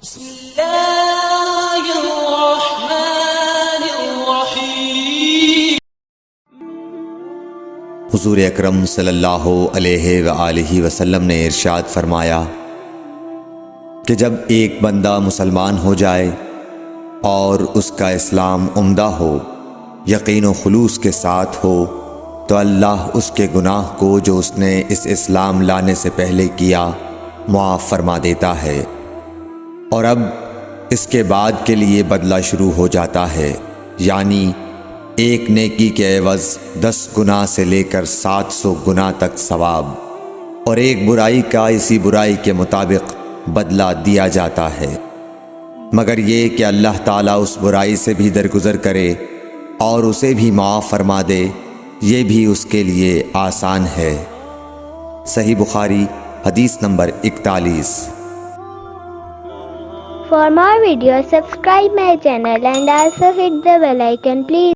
بسم اللہ الرحمن الرحیم۔ حضور اکرم صلی اللہ علیہ وآلہ وسلم نے ارشاد فرمایا کہ جب ایک بندہ مسلمان ہو جائے اور اس کا اسلام عمدہ ہو، یقین و خلوص کے ساتھ ہو، تو اللہ اس کے گناہ کو جو اس نے اس اسلام لانے سے پہلے کیا معاف فرما دیتا ہے، اور اب اس کے بعد کے لیے بدلہ شروع ہو جاتا ہے، یعنی ایک نیکی کے عوض 10 گناہ سے لے کر 700 گناہ تک ثواب، اور ایک برائی کا اسی برائی کے مطابق بدلہ دیا جاتا ہے، مگر یہ کہ اللہ تعالیٰ اس برائی سے بھی درگزر کرے اور اسے بھی معاف فرما دے، یہ بھی اس کے لیے آسان ہے۔ صحیح بخاری حدیث number 41۔ For more videos, subscribe my channel and also hit the bell icon, please.